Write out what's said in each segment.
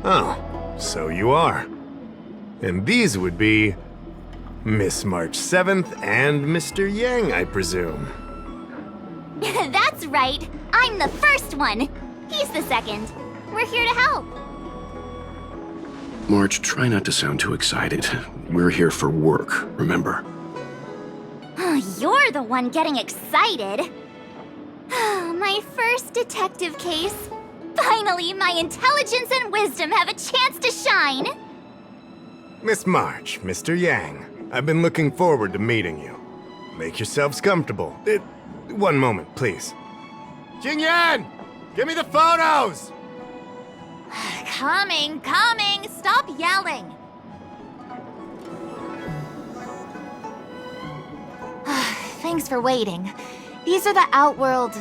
Oh, so you are. And these would be Miss March 7th and Mr. Yang, I presume. That's right. I'm the first one. He's the second. We're here to help. March, try not to sound too excited. We're here for work, remember? You're the one getting excited. My first detective case. Finally, my intelligence and wisdom have a chance to shine. Miss March, Mr. Yang, I've been looking forward to meeting you. Make yourselves comfortable. One moment, please. Jingyan! Give me the photos! Coming. Stop yelling. Thanks for waiting. These are the Outworld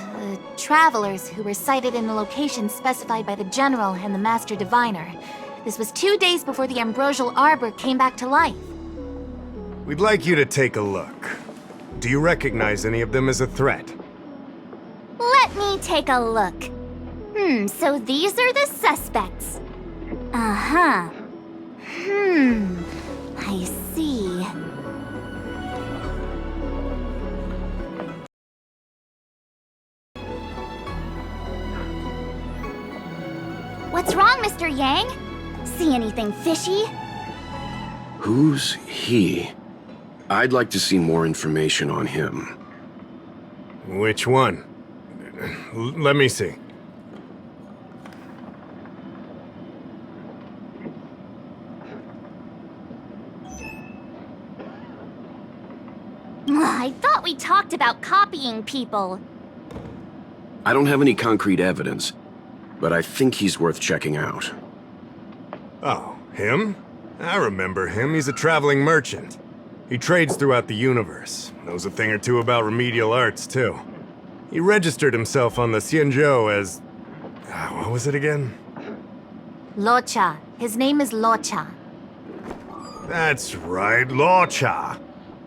travelers who were sighted in the location specified by the General and the Master Diviner. This was 2 days before the Ambrosial Arbor came back to life. We'd like you to take a look. Do you recognize any of them as a threat? Let me take a look. So these are the suspects. Uh-huh. I see. What's wrong, Mr. Yang? See anything fishy? Who's he? I'd like to see more information on him. Which one? Let me see. I thought we talked about copying people. I don't have any concrete evidence, but I think he's worth checking out. Oh, him? I remember him. He's a traveling merchant. He trades throughout the universe. Knows a thing or two about remedial arts, too. He registered himself on the Xianzhou as... what was it again? Luocha. His name is Luocha. That's right, Luocha.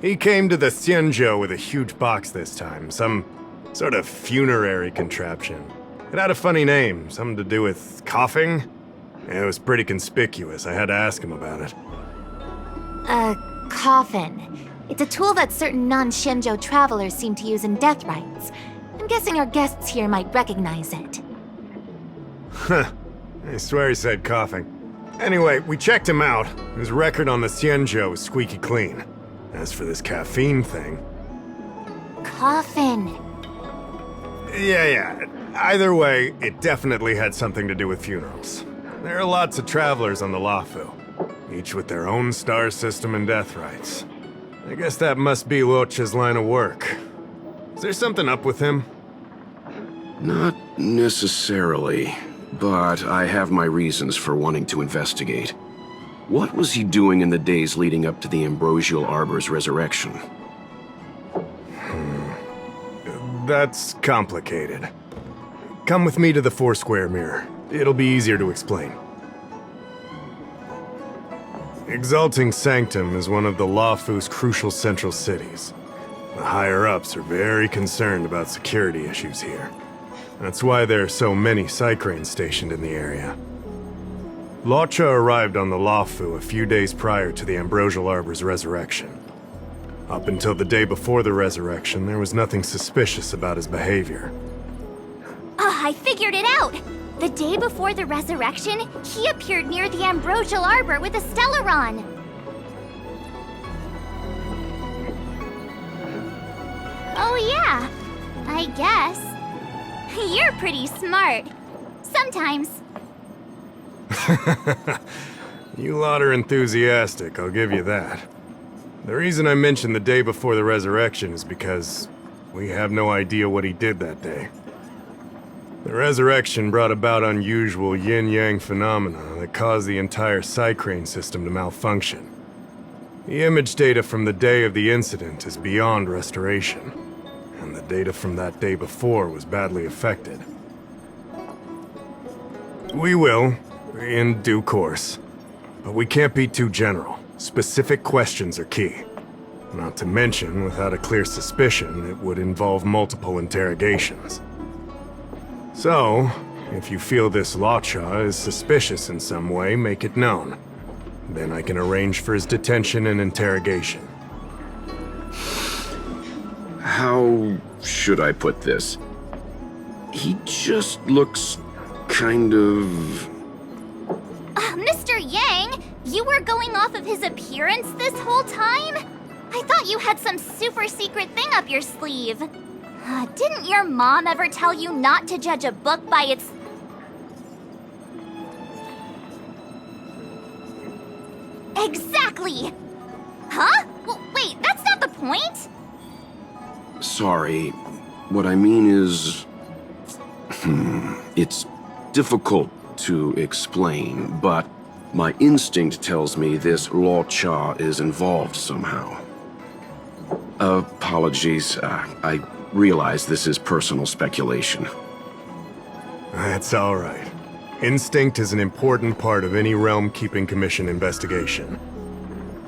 He came to the Xianzhou with a huge box this time. Some sort of funerary contraption. It had a funny name, something to do with coughing. It was pretty conspicuous. I had to ask him about it. Coffin. It's a tool that certain non-Xianzhou travelers seem to use in death rites. I'm guessing our guests here might recognize it. Huh. I swear he said coughing. Anyway, we checked him out. His record on the Xianzhou is squeaky clean. As for this caffeine thing... Coffin. Yeah. Either way, it definitely had something to do with funerals. There are lots of travelers on the Luofu, each with their own star system and death rites. I guess that must be Luocha's line of work. Is there something up with him? Not necessarily, but I have my reasons for wanting to investigate. What was he doing in the days leading up to the Ambrosial Arbor's resurrection? That's complicated. Come with me to the Four-Square Mirror. It'll be easier to explain. Exalting Sanctum is one of the Luofu's crucial central cities. The higher-ups are very concerned about security issues here. That's why there are so many Psycranes stationed in the area. Luocha arrived on the Luofu a few days prior to the Ambrosial Arbor's resurrection. Up until the day before the resurrection, there was nothing suspicious about his behavior. I figured it out! The day before the resurrection, he appeared near the Ambrosial Arbor with a Stellaron. Oh yeah, I guess. You're pretty smart. Sometimes. You lot are enthusiastic, I'll give you that. The reason I mentioned the day before the resurrection is because we have no idea what he did that day. The resurrection brought about unusual yin-yang phenomena that caused the entire Psycrane system to malfunction. The image data from the day of the incident is beyond restoration, and the data from that day before was badly affected. We will, in due course, but we can't be too general. Specific questions are key. Not to mention, without a clear suspicion, it would involve multiple interrogations. So, If you feel this Luocha is suspicious in some way, make it known. Then I can arrange for his detention and interrogation. How should I put this? He just looks kind of... Mr. Yang, you were going off of his appearance this whole time? I thought you had some super secret thing up your sleeve. Didn't your mom ever tell you not to judge a book by its... Exactly! Huh? Well, wait, that's not the point! Sorry. What I mean is... It's difficult to explain, but my instinct tells me this Luocha is involved somehow. Apologies. I realize this is personal speculation. That's all right. Instinct is an important part of any Realm Keeping Commission investigation.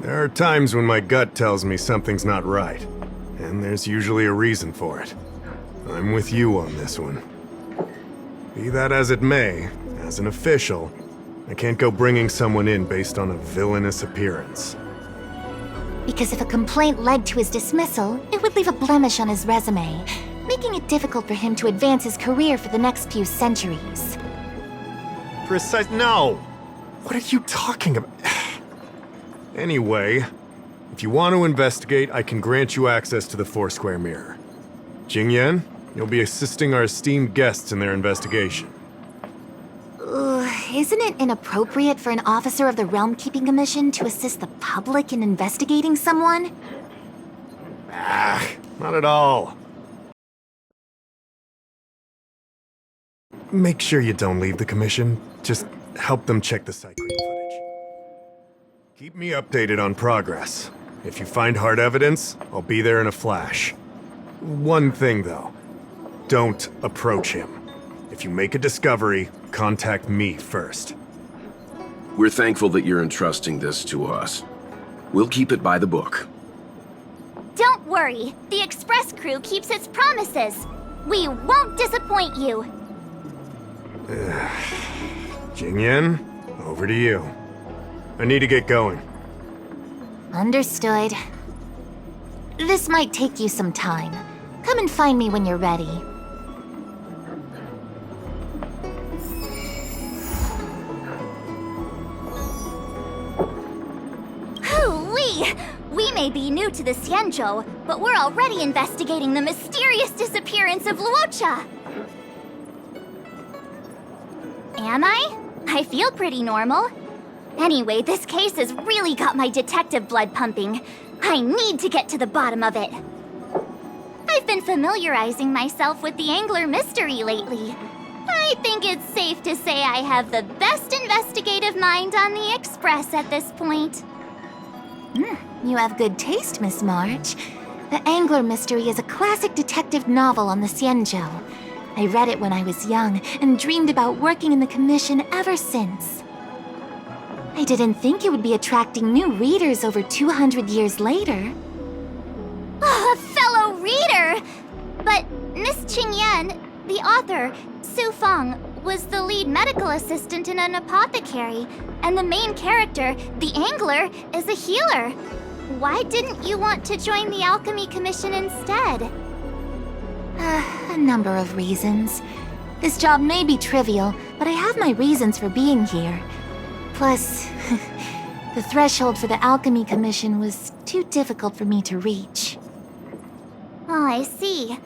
There are times when my gut tells me something's not right, and there's usually a reason for it. I'm with you on this one. Be that as it may, as an official, I can't go bringing someone in based on a villainous appearance. Because if a complaint led to his dismissal, it would leave a blemish on his resume, making it difficult for him to advance his career for the next few centuries. No! What are you talking about? Anyway, if you want to investigate, I can grant you access to the Foursquare Mirror. Jingyan, you'll be assisting our esteemed guests in their investigation. Isn't it inappropriate for an officer of the Realm Keeping Commission to assist the public in investigating someone? Not at all. Make sure you don't leave the commission. Just help them check the site clean footage. Keep me updated on progress. If you find hard evidence, I'll be there in a flash. One thing, though. Don't approach him. If you make a discovery, contact me first. We're thankful that you're entrusting this to us. We'll keep it by the book. Don't worry, the Express crew keeps its promises. We won't disappoint you. Jingyan, over to you. I need to get going. Understood. This might take you some time. Come and find me when you're ready. Hoo-wee! We may be new to the Xianzhou, but we're already investigating the mysterious disappearance of Luocha. Am I? I feel pretty normal. Anyway, this case has really got my detective blood pumping. I need to get to the bottom of it. I've been familiarizing myself with the Angler mystery lately. I think it's safe to say I have the best investigative mind on the Express at this point. You have good taste, Miss March. The Angler Mystery is a classic detective novel on the Xianzhou. I read it when I was young and dreamed about working in the commission ever since. I didn't think it would be attracting new readers over 200 years later. A fellow reader! But Miss Qingyan, the author, Su Feng, was the lead medical assistant in an apothecary, and the main character, the Angler, is a healer. Why didn't you want to join the Alchemy Commission instead? A number of reasons. This job may be trivial, but I have my reasons for being here. Plus, the threshold for the Alchemy Commission was too difficult for me to reach. Oh, I see.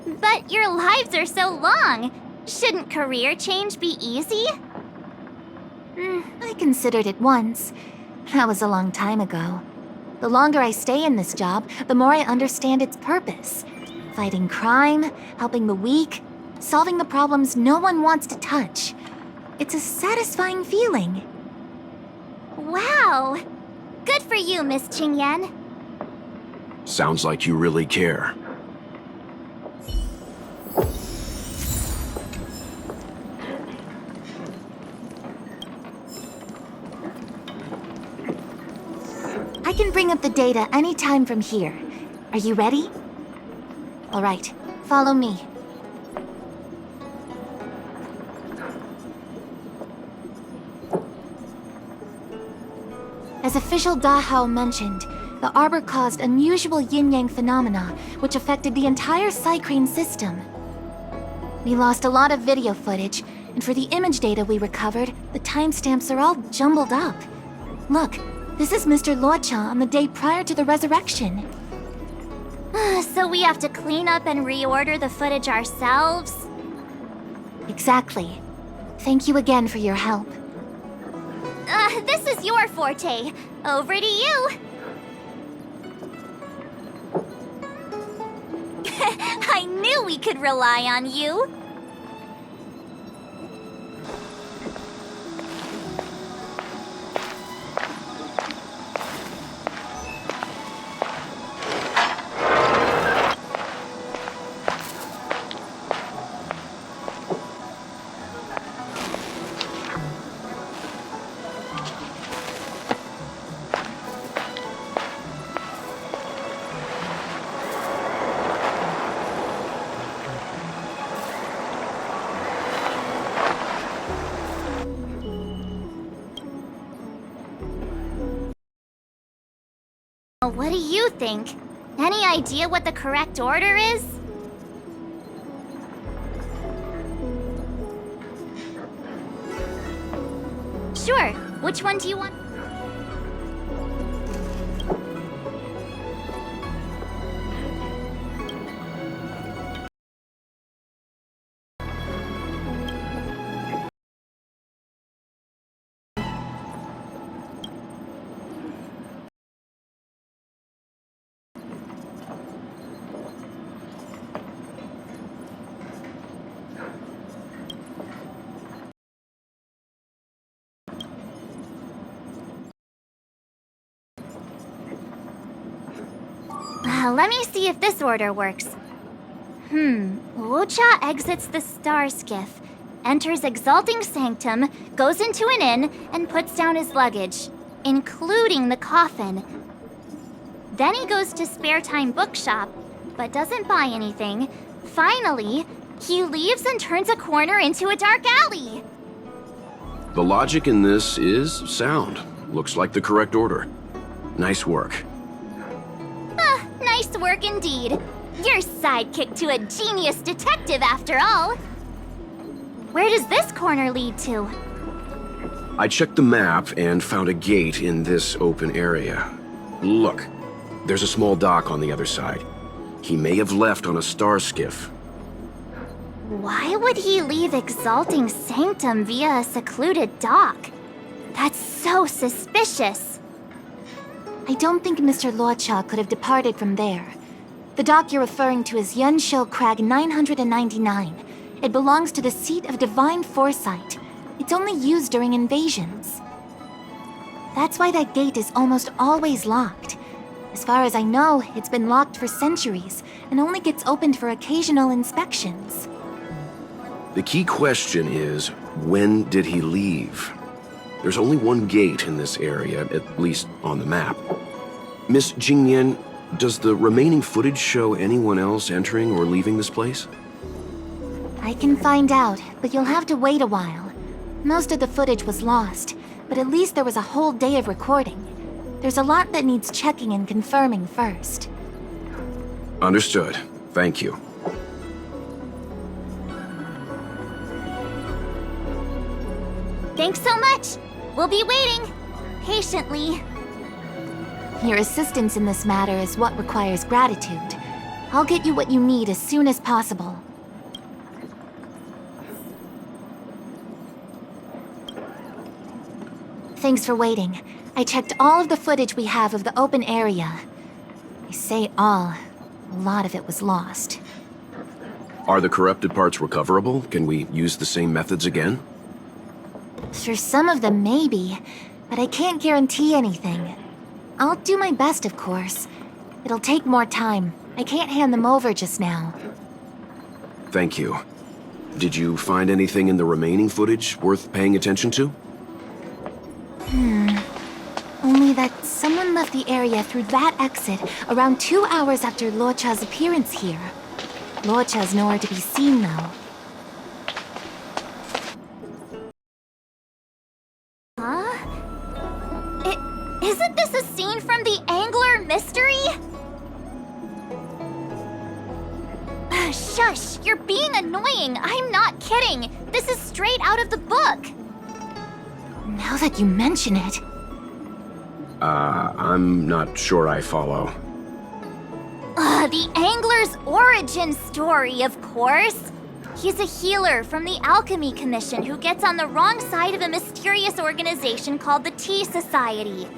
But your lives are so long. Shouldn't career change be easy? I considered it once. That was a long time ago. The longer I stay in this job, the more I understand its purpose. Fighting crime, helping the weak, solving the problems no one wants to touch. It's a satisfying feeling. Wow! Good for you, Miss Qingyan. Sounds like you really care. I can bring up the data anytime from here. Are you ready? All right, follow me. As official Dahao mentioned, the arbor caused unusual yin-yang phenomena, which affected the entire Psycrane system. We lost a lot of video footage, and for the image data we recovered, the timestamps are all jumbled up. Look, this is Mr. Luocha on the day prior to the resurrection. So we have to clean up and reorder the footage ourselves? Exactly. Thank you again for your help. This is your forte. Over to you. I knew we could rely on you. What do you think? Any idea what the correct order is? Sure. Which one do you want? Let me see if this order works. Luocha exits the star skiff, enters Exalting Sanctum, goes into an inn, and puts down his luggage, including the coffin. Then he goes to Spare Time Bookshop, but doesn't buy anything. Finally, he leaves and turns a corner into a dark alley. The logic in this is sound. Looks like the correct order. Nice work. Nice work indeed. You're sidekick to a genius detective after all. Where does this corner lead to? I checked the map and found a gate in this open area. Look, there's a small dock on the other side. He may have left on a star skiff. Why would he leave Exalting Sanctum via a secluded dock? That's so suspicious. I don't think Mr. Luocha could have departed from there. The dock you're referring to is Yunsho Crag 999. It belongs to the seat of divine foresight. It's only used during invasions. That's why that gate is almost always locked. As far as I know, it's been locked for centuries and only gets opened for occasional inspections. The key question is, when did he leave? There's only one gate in this area, at least on the map. Miss Jingyan, does the remaining footage show anyone else entering or leaving this place? I can find out, but you'll have to wait a while. Most of the footage was lost, but at least there was a whole day of recording. There's a lot that needs checking and confirming first. Understood. Thank you. Thanks so much. We'll be waiting. Patiently. Your assistance in this matter is what requires gratitude. I'll get you what you need as soon as possible. Thanks for waiting. I checked all of the footage we have of the open area. I say all. A lot of it was lost. Are the corrupted parts recoverable? Can we use the same methods again? For some of them, maybe. But I can't guarantee anything. I'll do my best, of course. It'll take more time. I can't hand them over just now. Thank you. Did you find anything in the remaining footage worth paying attention to? Only that someone left the area through that exit around 2 hours after Luocha's appearance here. Luocha's nowhere to be seen, though. Is Shush! You're being annoying! I'm not kidding! This is straight out of the book! Now that you mention it... I'm not sure I follow. The Angler's origin story, of course! He's a healer from the Alchemy Commission who gets on the wrong side of a mysterious organization called the Tea Society.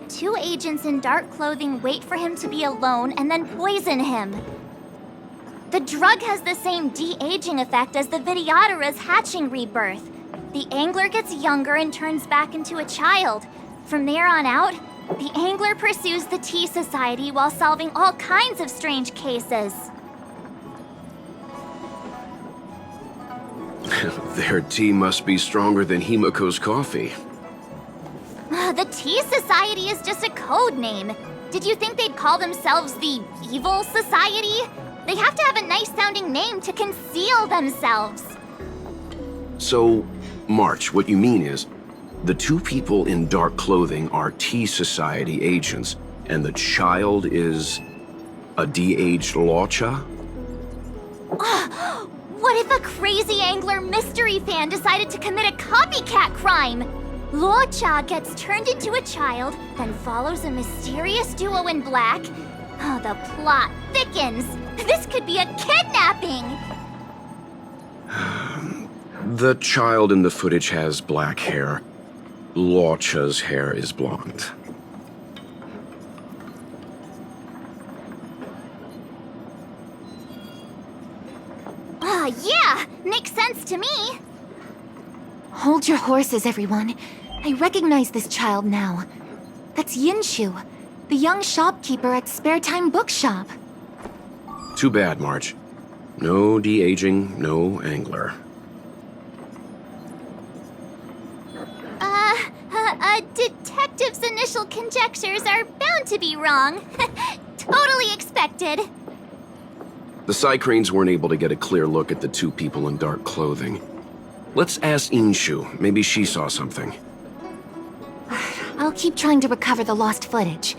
2 agents in dark clothing wait for him to be alone and then poison him. The drug has the same de-aging effect as the Vidyadhara's hatching rebirth. The Angler gets younger and turns back into a child. From there on out, the Angler pursues the Tea Society while solving all kinds of strange cases. Their tea must be stronger than Himiko's coffee. The Tea Society is just a code name. Did you think they'd call themselves the Evil Society? They have to have a nice-sounding name to conceal themselves. So, March, what you mean is, the 2 people in dark clothing are Tea Society agents, and the child is a de-aged Luocha? What if a crazy Angler mystery fan decided to commit a copycat crime? Luocha gets turned into a child, then follows a mysterious duo in black. Oh, the plot thickens. This could be a kidnapping! The child in the footage has black hair. Luocha's hair is blonde. Yeah! Makes sense to me! Hold your horses, everyone. I recognize this child now. That's Yinshu, the young shopkeeper at Spare Time Bookshop. Too bad, March. No de-aging, no Angler. Detective's initial conjectures are bound to be wrong. Totally expected. The Psycranes weren't able to get a clear look at the 2 people in dark clothing. Let's ask Inshu. Maybe she saw something. I'll keep trying to recover the lost footage.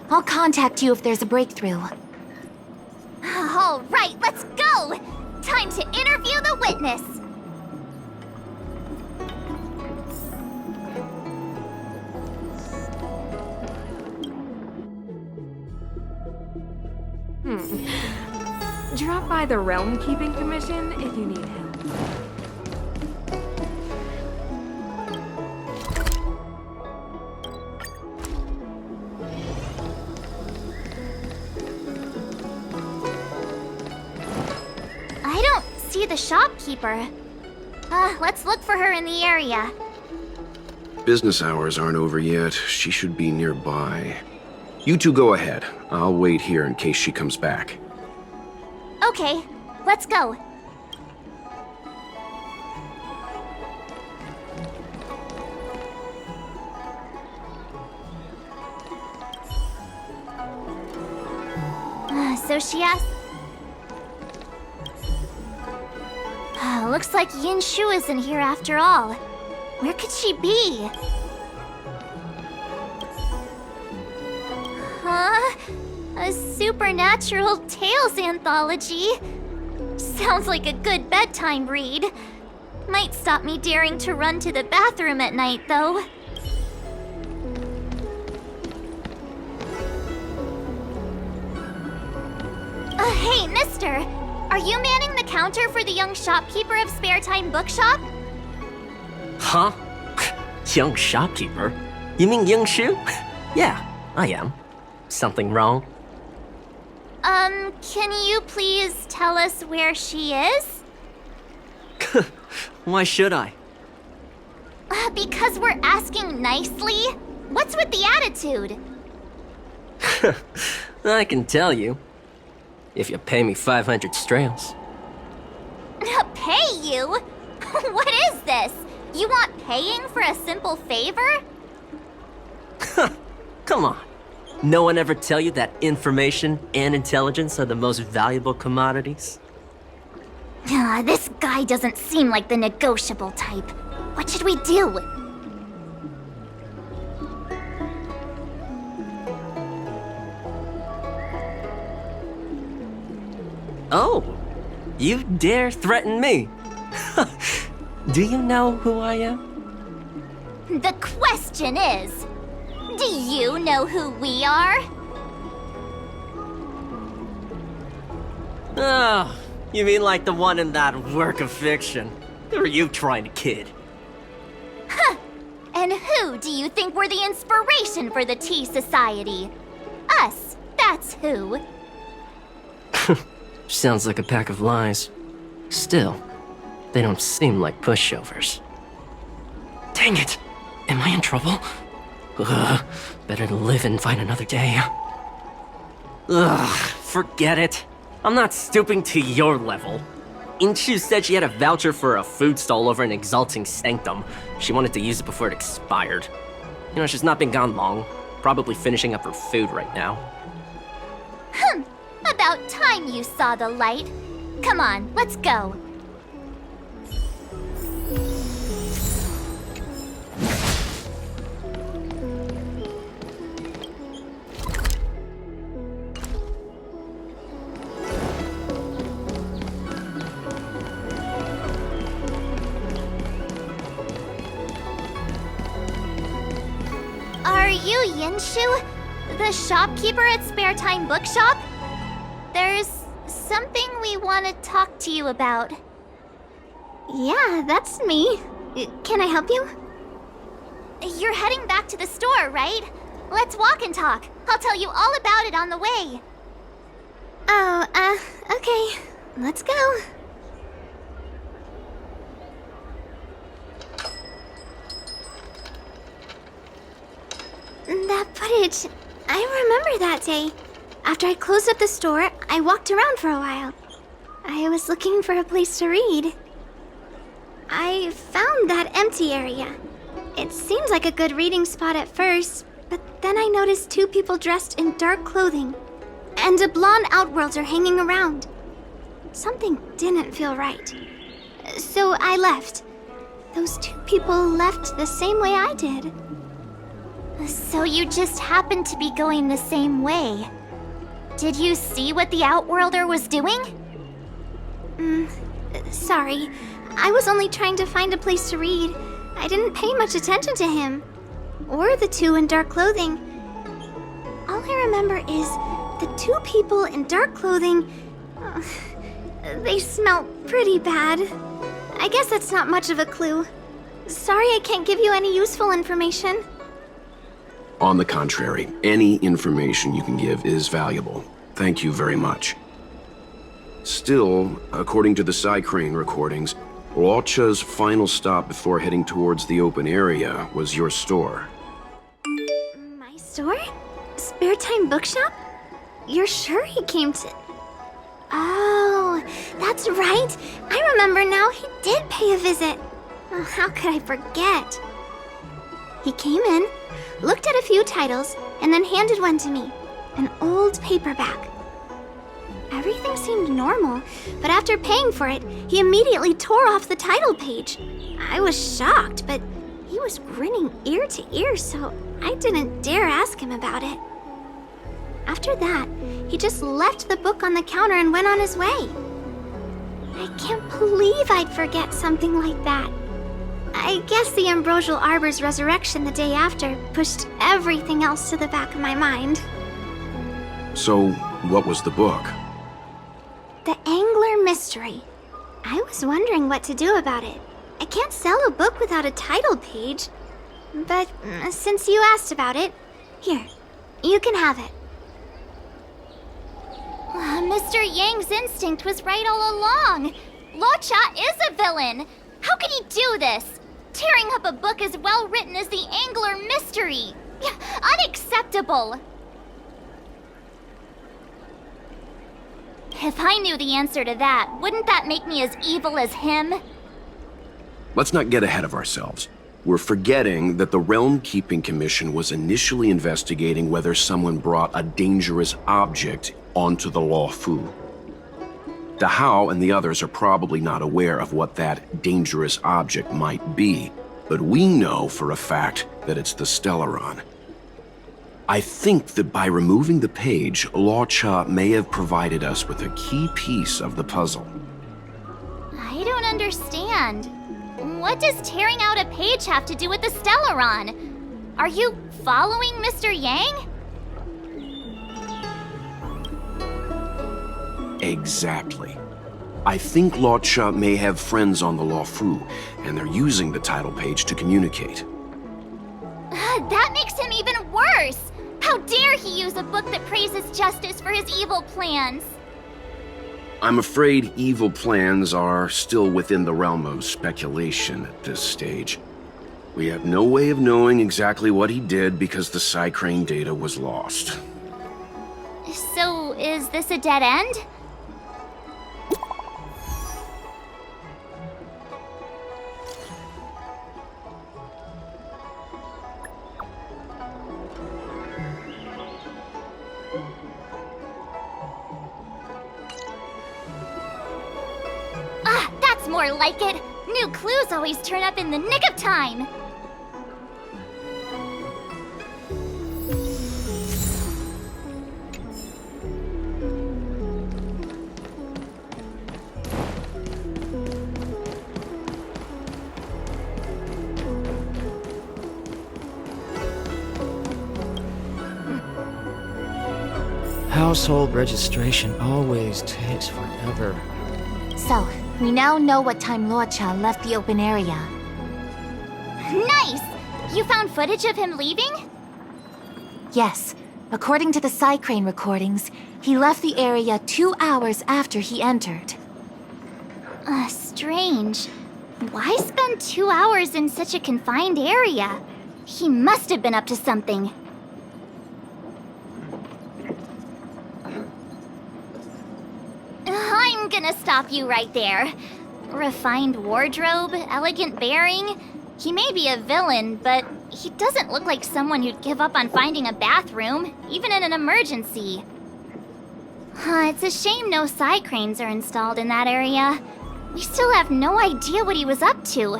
I'll contact you if there's a breakthrough. All right, let's go! Time to interview the witness! Drop by the Realm Keeping Commission if you need help. I don't see the shopkeeper. Let's look for her in the area. Business hours aren't over yet. She should be nearby. You 2 go ahead. I'll wait here in case she comes back. Okay, let's go. So she asked... Looks like Yinshu isn't here after all. Where could she be? Huh? A supernatural tales anthology? Sounds like a good bedtime read. Might stop me daring to run to the bathroom at night, though. Hey, mister! Are you manning the counter for the young shopkeeper of Spare Time Bookshop? Huh? Young shopkeeper? You mean Yinshu? Yeah, I am. Something wrong? Can you please tell us where she is? Why should I? Because we're asking nicely? What's with the attitude? I can tell you. If you pay me 500 strails. Pay you? What is this? You want paying for a simple favor? Come on. No one ever tell you that information and intelligence are the most valuable commodities? This guy doesn't seem like the negotiable type. What should we do? Oh, You dare threaten me? Do you know who I am? The question is, do you know who we are? Oh, you mean like the one in that work of fiction? Who are you trying to kid? And who do you think were the inspiration for the Tea Society? Us, that's who. Sounds like a pack of lies. Still, they don't seem like pushovers. Dang it! Am I in trouble? Ugh, better to live and find another day. Ugh, forget it. I'm not stooping to your level. Inchu said she had a voucher for a food stall over in Exalting Sanctum. She wanted to use it before it expired. You know, she's not been gone long. Probably finishing up her food right now. About time you saw the light. Come on, let's go. Are you Yinshu, the shopkeeper at Spare Time Bookshop? There's something we want to talk to you about. Yeah, that's me. Can I help you? You're heading back to the store, right? Let's walk and talk. I'll tell you all about it on the way. Oh, okay. Let's go. That footage, I remember that day. After I closed up the store, I walked around for a while. I was looking for a place to read. I found that empty area. It seemed like a good reading spot at first, but then I noticed two people dressed in dark clothing, and a blonde outworlder hanging around. Something didn't feel right. So I left. Those two people left the same way I did. So you just happened to be going the same way. Did you see what the Outworlder was doing? Sorry. I was only trying to find a place to read. I didn't pay much attention to him. Or the two in dark clothing. All I remember is the two people in dark clothing... they smell pretty bad. I guess that's not much of a clue. Sorry I can't give you any useful information. On the contrary, any information you can give is valuable. Thank you very much. Still, according to the Psycrane recordings, Luocha's final stop before heading towards the open area was your store. My store? Spare Time Bookshop? You're sure he came to... Oh, that's right. I remember now. He did pay a visit. Oh, how could I forget? He came in, looked at a few titles, and then handed one to me. An old paperback. Everything seemed normal, but after paying for it, he immediately tore off the title page. I was shocked, but he was grinning ear to ear, so I didn't dare ask him about it. After that, he just left the book on the counter and went on his way. I can't believe I'd forget something like that. I guess the Ambrosial Arbor's resurrection the day after pushed everything else to the back of my mind. So, what was the book? The Angler Mystery. I was wondering what to do about it. I can't sell a book without a title page. But since you asked about it, here, you can have it. Mr. Yang's instinct was right all along. Luocha is a villain. How could he do this? Tearing up a book as well written as the Angler Mystery. Unacceptable. If I knew the answer to that, wouldn't that make me as evil as him? Let's not get ahead of ourselves. We're forgetting that the Realm Keeping Commission was initially investigating whether someone brought a dangerous object onto the Luofu. The Hao and the others are probably not aware of what that dangerous object might be, but we know for a fact that it's the Stellaron. I think that by removing the page, Luocha may have provided us with a key piece of the puzzle. understand. What does tearing out a page have to do with the Stellaron? Are you following Mr. Yang? Exactly. I think Luocha may have friends on the Luofu, and they're using the title page to communicate. That makes him even worse! How dare he use a book that praises justice for his evil plans? I'm afraid evil plans are still within the realm of speculation at this stage. We have no way of knowing exactly what he did because the Psycrane data was lost. So, is this a dead end? Ah, that's more like it! New clues always turn up in the nick of time! Household registration always takes forever. So, we now know what time Luocha left the open area. Nice! You found footage of him leaving? Yes, according to the Psycrane recordings, he left the area 2 hours after he entered. Strange. Why spend 2 hours in such a confined area? He must have been up to something. I'm gonna stop you right there. Refined wardrobe, elegant bearing. He may be a villain, but he doesn't look like someone who'd give up on finding a bathroom, even in an emergency. It's a shame no Psycranes are installed in that area. We still have no idea what he was up to.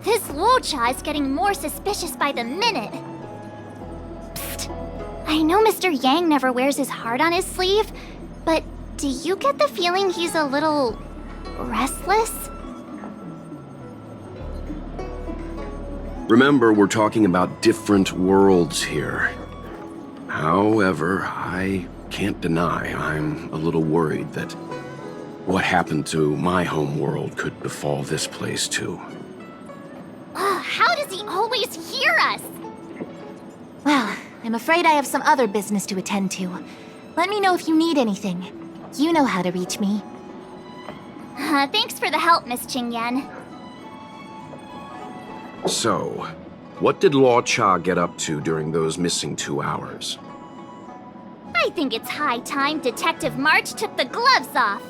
This Luocha is getting more suspicious by the minute. Psst. I know Mr. Yang never wears his heart on his sleeve, but do you get the feeling he's a little restless? Remember, we're talking about different worlds here. However, I can't deny I'm a little worried that what happened to my home world could befall this place too. How does he always hear us? Well, I'm afraid I have some other business to attend to. Let me know if you need anything. You know how to reach me. Thanks for the help, Miss Qingyan. So, what did Luocha get up to during those missing 2 hours? I think it's high time Detective March took the gloves off.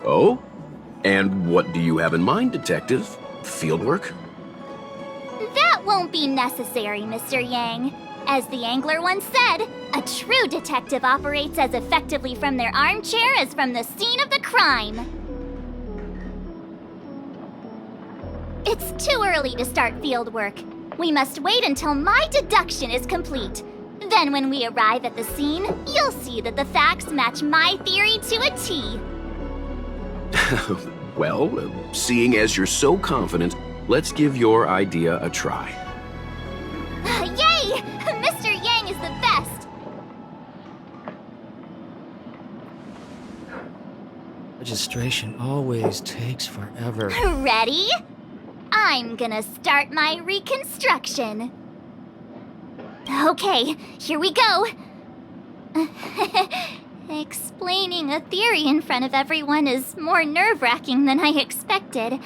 Oh? And what do you have in mind, Detective? Fieldwork? That won't be necessary, Mr. Yang. As the angler once said, a true detective operates as effectively from their armchair as from the scene of the crime. It's too early to start field work. We must wait until my deduction is complete. Then when we arrive at the scene, you'll see that the facts match my theory to a T. Well, seeing as you're so confident, let's give your idea a try. Yay! Mr. Yang is the best! Registration always takes forever. Ready? I'm gonna start my reconstruction. Okay, here we go. Explaining a theory in front of everyone is more nerve-wracking than I expected.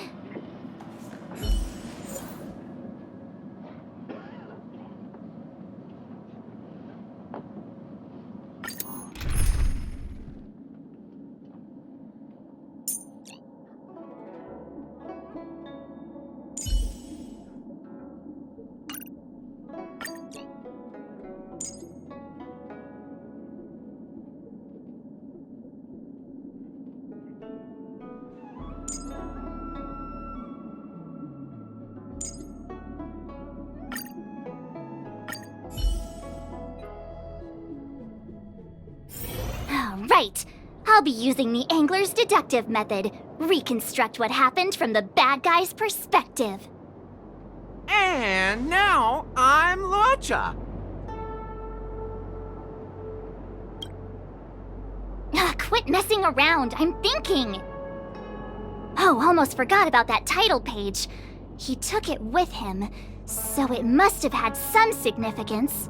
Right. I'll be using the angler's deductive method. Reconstruct what happened from the bad guy's perspective. And now I'm Luocha. Quit messing around, I'm thinking. Oh, almost forgot about that title page. He took it with him, so it must have had some significance.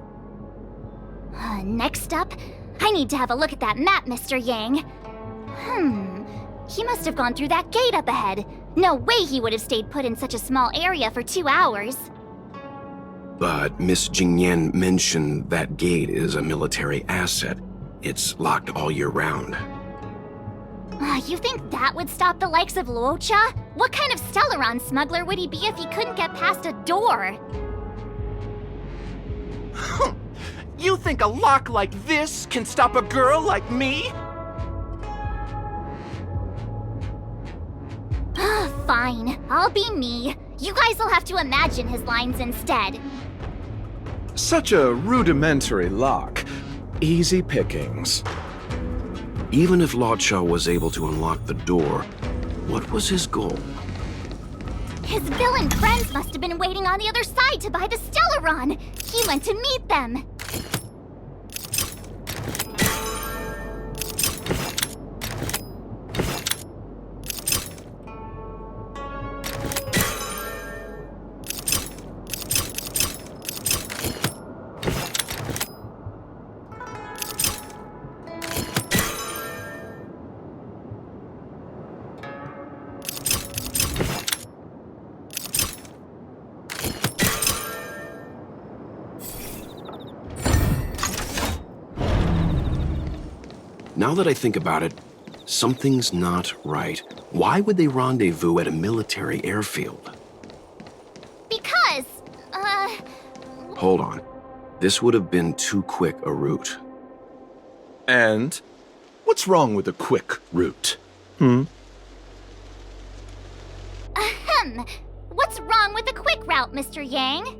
Next up, I need to have a look at that map, Mr. Yang. He must have gone through that gate up ahead. No way he would have stayed put in such a small area for 2 hours. But Miss Jingyan mentioned that gate is a military asset. It's locked all year round. You think that would stop the likes of Luocha? What kind of Stellaron smuggler would he be if he couldn't get past a door? You think a lock like this can stop a girl like me? Fine, I'll be me. You guys will have to imagine his lines instead. Such a rudimentary lock. Easy pickings. Even if Luocha was able to unlock the door, what was his goal? His villain friends must have been waiting on the other side to buy the Stellaron. He went to meet them. Now that I think about it, something's not right. Why would they rendezvous at a military airfield? Because, Hold on. This would have been too quick a route. And what's wrong with a quick route? What's wrong with the quick route, Mr. Yang?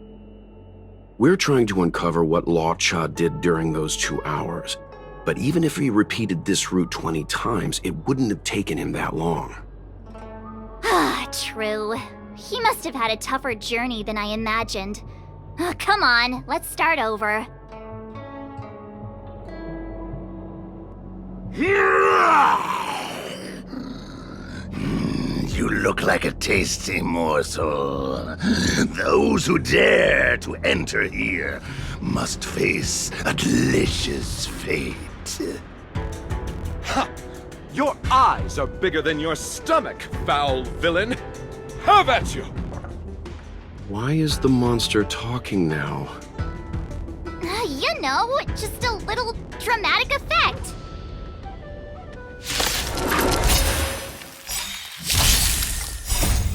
We're trying to uncover what Luocha did during those 2 hours. But even if he repeated this route 20 times, it wouldn't have taken him that long. True. He must have had a tougher journey than I imagined. Come on, let's start over. You look like a tasty morsel. Those who dare to enter here must face a delicious fate. Ha! Your eyes are bigger than your stomach, foul villain! Have at you! Why is the monster talking now? You know, just a little dramatic effect.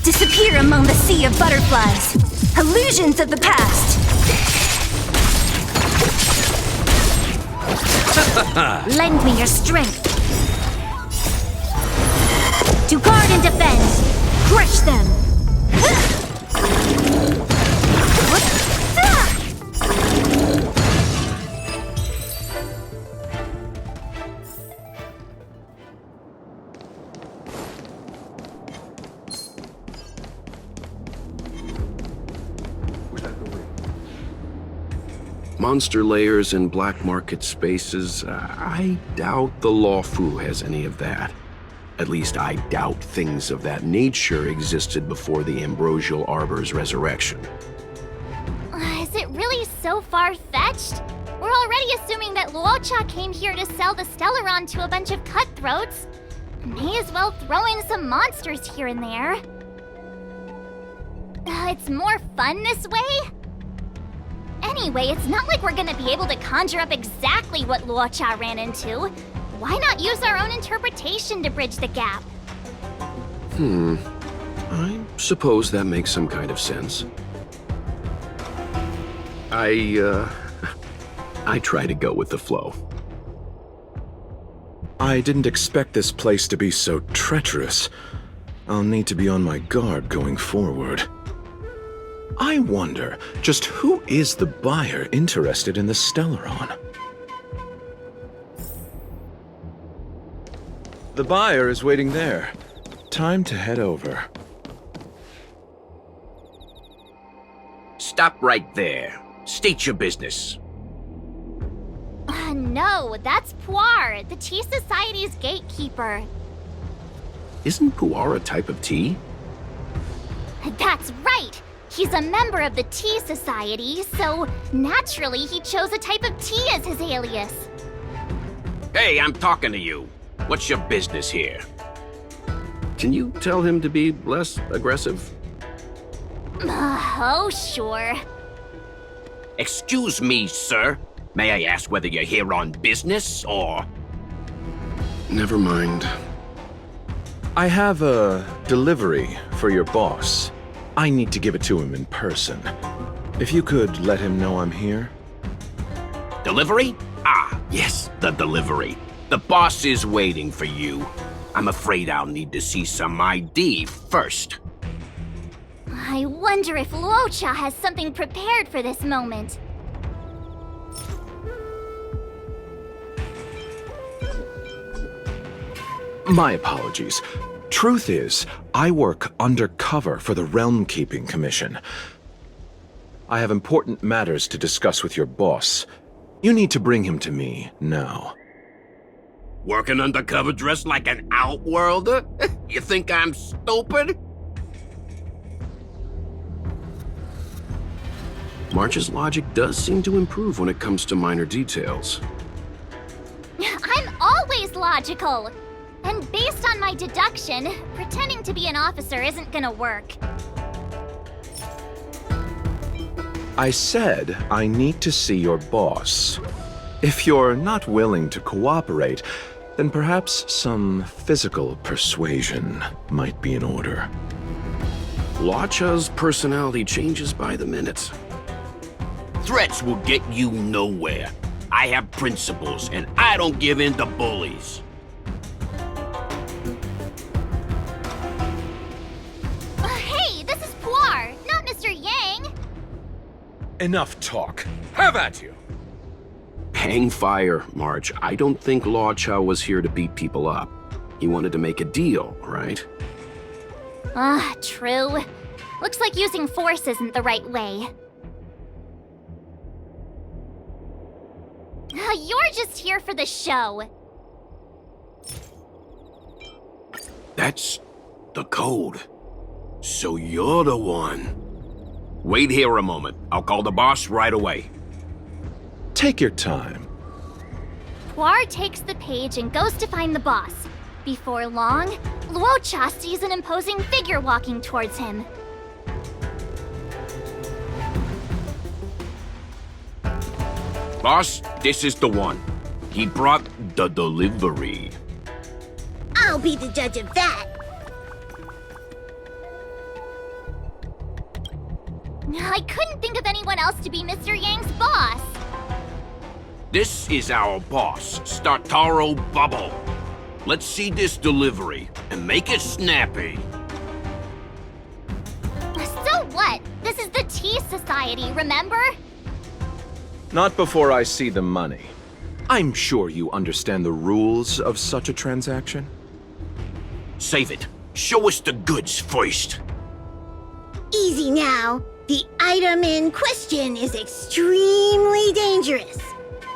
Disappear among the sea of butterflies. Illusions of the past. Lend me your strength. To guard and defend. Crush them. Monster layers and black market spaces, I doubt the Lawfu has any of that. At least I doubt things of that nature existed before the Ambrosial Arbor's resurrection. Is it really so far-fetched? We're already assuming that Luocha came here to sell the Stellaron to a bunch of cutthroats. May as well throw in some monsters here and there. It's more fun this way? Anyway, it's not like we're gonna be able to conjure up exactly what Luocha ran into. Why not use our own interpretation to bridge the gap? I suppose that makes some kind of sense. I try to go with the flow. I didn't expect this place to be so treacherous. I'll need to be on my guard going forward. I wonder, just who is the buyer interested in the Stellaron? The buyer is waiting there. Time to head over. Stop right there. State your business. No, that's Puar, the Tea Society's gatekeeper. Isn't pu'er a type of tea? That's right! He's a member of the Tea Society, so naturally he chose a type of tea as his alias. Hey, I'm talking to you. What's your business here? Can you tell him to be less aggressive? Oh, sure. Excuse me, sir. May I ask whether you're here on business, or...? Never mind. I have a delivery for your boss. I need to give it to him in person. If you could let him know I'm here. Delivery? Ah, yes, the delivery. The boss is waiting for you. I'm afraid I'll need to see some ID first. I wonder if Luocha has something prepared for this moment. My apologies. Truth is, I work undercover for the Realm Keeping Commission. I have important matters to discuss with your boss. You need to bring him to me now. Working undercover dressed like an outworlder? You think I'm stupid? March's logic does seem to improve when it comes to minor details. I'm always logical! And based on my deduction, pretending to be an officer isn't gonna work. I said I need to see your boss. If you're not willing to cooperate, then perhaps some physical persuasion might be in order. Luocha's personality changes by the minute. Threats will get you nowhere. I have principles, and I don't give in to bullies. Hey, this is Puar, not Mr. Yang! Enough talk. Have at you! Hang fire, March. I don't think Luocha was here to beat people up. He wanted to make a deal, right? True. Looks like using force isn't the right way. You're just here for the show. That's the code. So you're the one. Wait here a moment. I'll call the boss right away. Take your time. Puar takes the page and goes to find the boss. Before long, Luocha sees an imposing figure walking towards him. Boss, this is the one. He brought the delivery. I'll be the judge of that. I couldn't think of anyone else to be Mr. Yang's boss. This is our boss, Startaro Bubble. Let's see this delivery, and make it snappy. So what? This is the Tea Society, remember? Not before I see the money. I'm sure you understand the rules of such a transaction. Save it. Show us the goods first. Easy now. The item in question is extremely dangerous.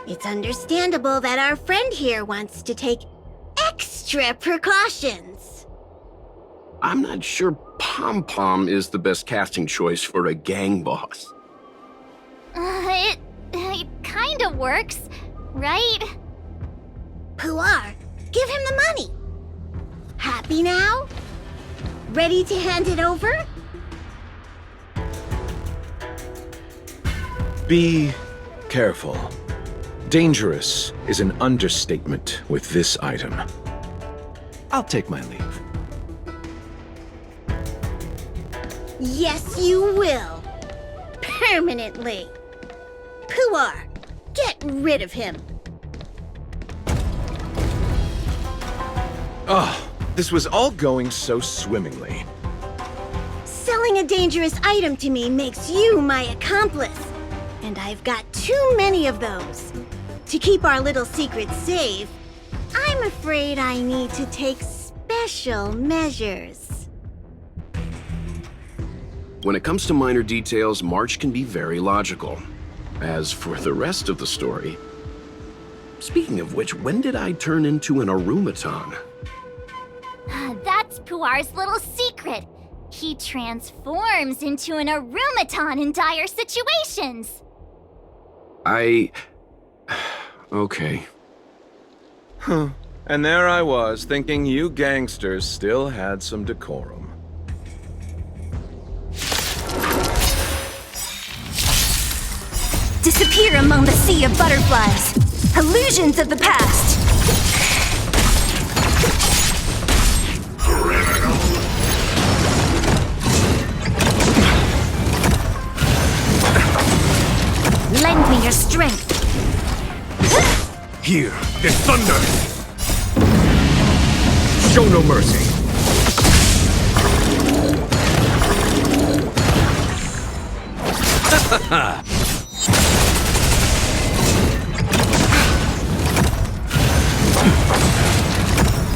It's understandable that our friend here wants to take extra precautions. I'm not sure Pom Pom is the best casting choice for a gang boss. It kinda works, right? Puar, give him the money. Happy now? Ready to hand it over? Be careful. Dangerous is an understatement with this item. I'll take my leave. Yes, you will. Permanently. Puar, get rid of him. Oh, this was all going so swimmingly. Selling a dangerous item to me makes you my accomplice. And I've got too many of those. To keep our little secret safe, I I'm afraid I need to take special measures. When it comes to minor details, March can be very logical. As for the rest of the story... Speaking of which, when did I turn into an Arumaton? That's Puar's little secret. He transforms into an Arumaton in dire situations. Okay. Huh. And there I was, thinking you gangsters still had some decorum. Disappear among the sea of butterflies. Illusions of the past. Lend me your strength. Here, is thunder! Show no mercy!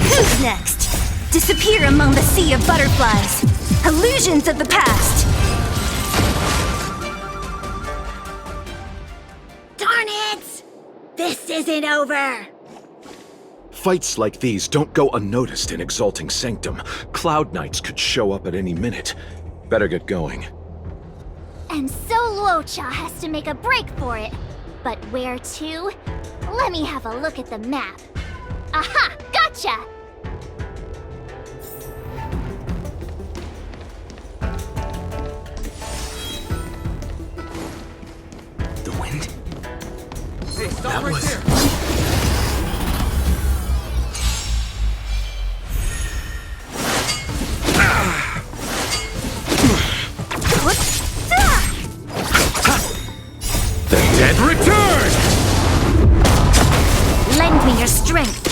Who's next? Disappear among the sea of butterflies. Illusions of the past. Darn it! This isn't over! Fights like these don't go unnoticed in Exalting Sanctum. Cloud Knights could show up at any minute. Better get going. And so Luocha has to make a break for it. But where to? Let me have a look at the map. Aha! Gotcha! The wind? Hey, stop That right was- there! The dead return! Lend me your strength.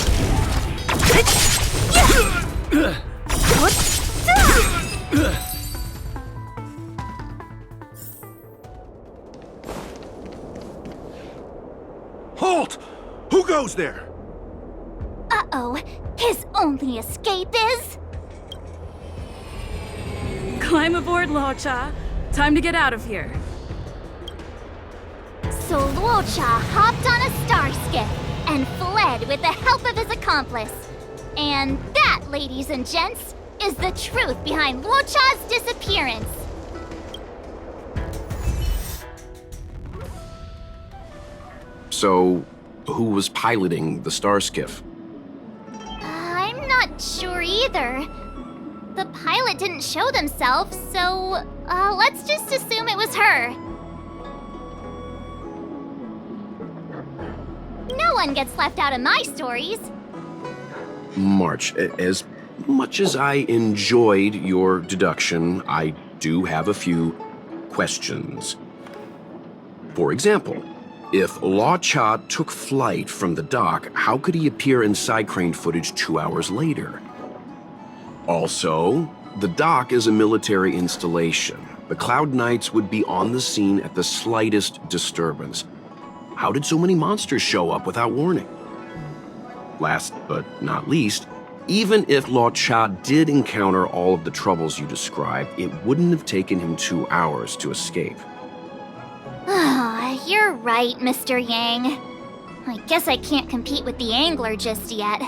Halt! Who goes there? Uh-oh. His only escape is... Climb aboard, Luocha. Time to get out of here. So Luocha hopped on a star skiff and fled with the help of his accomplice. And that, ladies and gents, is the truth behind Luocha's disappearance. So, who was piloting the star skiff? I'm not sure either. The pilot didn't show themselves, so let's just assume it was her. No one gets left out of my stories. March, as much as I enjoyed your deduction, I do have a few questions. For example, if Luocha took flight from the dock, how could he appear in side crane footage 2 hours later? Also, the dock is a military installation. The Cloud Knights would be on the scene at the slightest disturbance. How did so many monsters show up without warning? Last but not least, even if Luocha did encounter all of the troubles you described, it wouldn't have taken him 2 hours to escape. You're right, Mr. Yang. I guess I can't compete with the angler just yet.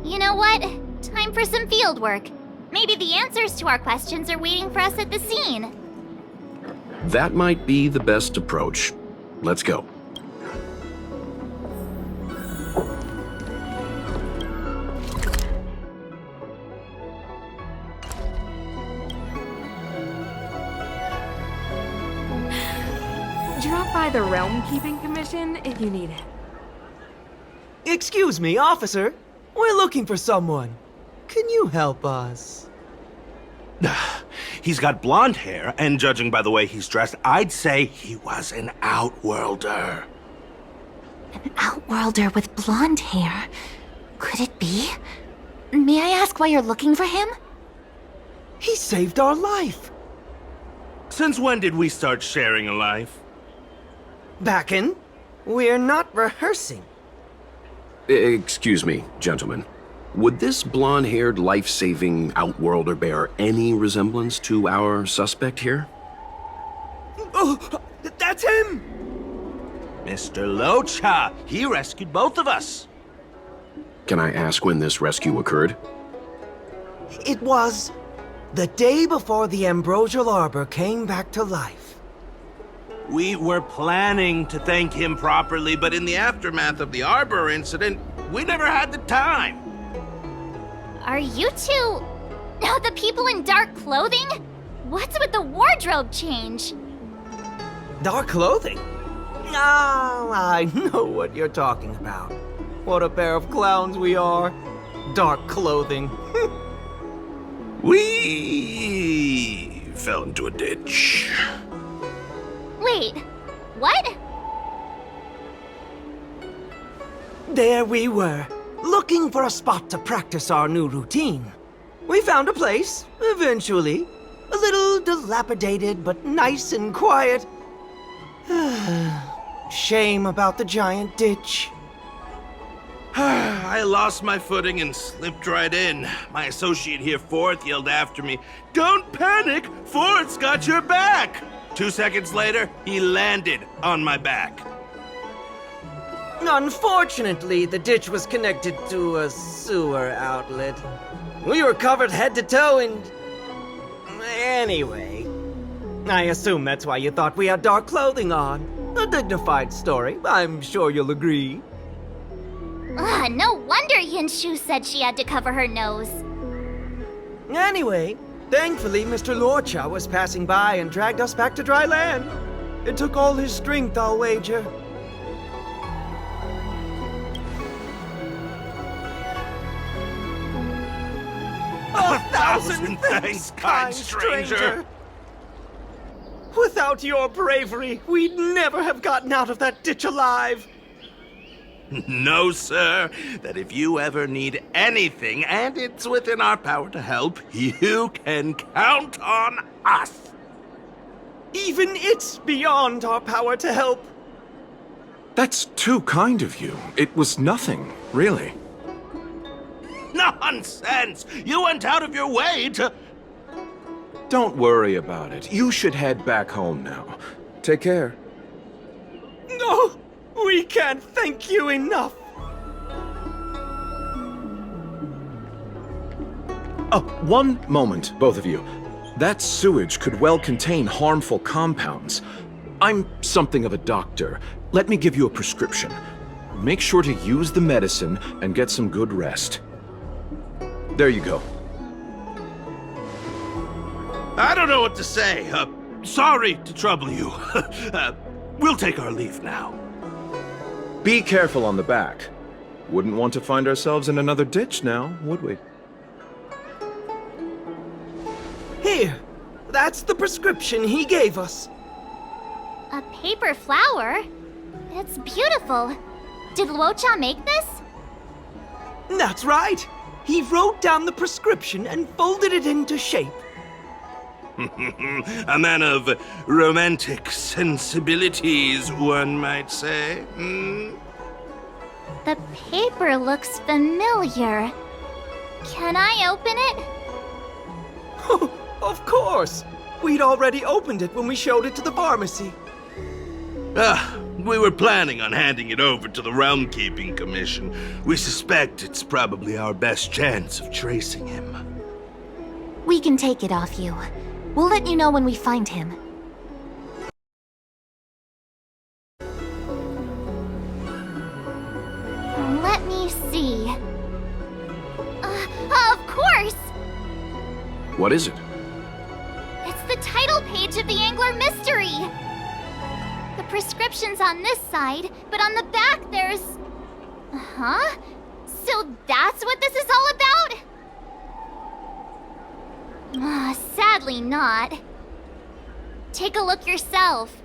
You know what? Time for some field work. Maybe the answers to our questions are waiting for us at the scene. That might be the best approach. Let's go. Drop by the Realm Keeping Commission if you need it. Excuse me, officer. We're looking for someone. Can you help us? He's got blonde hair, and judging by the way he's dressed, I'd say he was an outworlder. An outworlder with blonde hair? Could it be? May I ask why you're looking for him? He saved our life. Since when did we start sharing a life? Backen, we're not rehearsing. Excuse me, gentlemen. Would this blonde-haired, life-saving outworlder bear any resemblance to our suspect here? Oh, that's him! Mr. Luocha, he rescued both of us. Can I ask when this rescue occurred? It was the day before the Ambrosial Arbor came back to life. We were planning to thank him properly, but in the aftermath of the Arbor incident, we never had the time. Are you two... the people in dark clothing? What's with the wardrobe change? Dark clothing? Ah, I know what you're talking about. What a pair of clowns we are. Dark clothing. We fell into a ditch. Wait, what? There we were, looking for a spot to practice our new routine. We found a place, eventually. A little dilapidated, but nice and quiet. Shame about the giant ditch. I lost my footing and slipped right in. My associate here, Fourth, yelled after me, "Don't panic! Fourth's got your back!" 2 seconds later, he landed on my back. Unfortunately, the ditch was connected to a sewer outlet. We were covered head to toe in... Anyway, I assume that's why you thought we had dark clothing on. A dignified story, I'm sure you'll agree. No wonder Yinshu said she had to cover her nose. Anyway, thankfully Mr. Luocha was passing by and dragged us back to dry land. It took all his strength, I'll wager. A thousand thanks, kind stranger! Without your bravery, we'd never have gotten out of that ditch alive. No, sir. That if you ever need anything, and it's within our power to help, you can count on us. Even it's beyond our power to help. That's too kind of you. It was nothing, really. Nonsense! You went out of your way to... Don't worry about it. You should head back home now. Take care. No! We can't thank you enough! Oh, one moment, both of you. That sewage could well contain harmful compounds. I'm something of a doctor. Let me give you a prescription. Make sure to use the medicine and get some good rest. There you go. I don't know what to say. Sorry to trouble you. We'll take our leave now. Be careful on the back. Wouldn't want to find ourselves in another ditch now, would we? Here, that's the prescription he gave us. A paper flower? It's beautiful. Did Luocha make this? That's right. He wrote down the prescription and folded it into shape. A man of romantic sensibilities, one might say. The paper looks familiar. Can I open it? Of course! We'd already opened it when we showed it to the pharmacy. We were planning on handing it over to the Realm Keeping Commission. We suspect it's probably our best chance of tracing him. We can take it off you. We'll let you know when we find him. Let me see. Of course! What is it? It's the title page of the Angler Mystery! The prescription's on this side, but on the back there's... Huh? So that's what this is all about? Sadly not. Take a look yourself.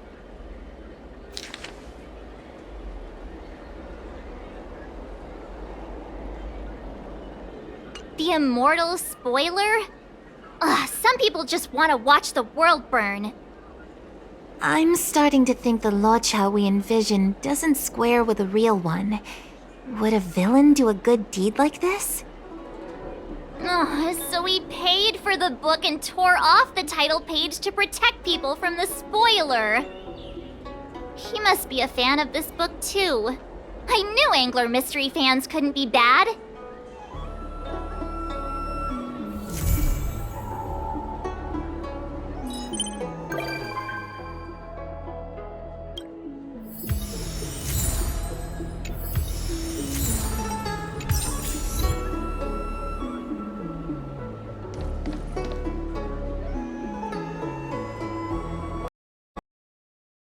The immortal spoiler? Some people just want to watch the world burn. I'm starting to think the Luocha we envision doesn't square with the real one. Would a villain do a good deed like this? So he paid for the book and tore off the title page to protect people from the spoiler. He must be a fan of this book too. I knew Angler Mystery fans couldn't be bad.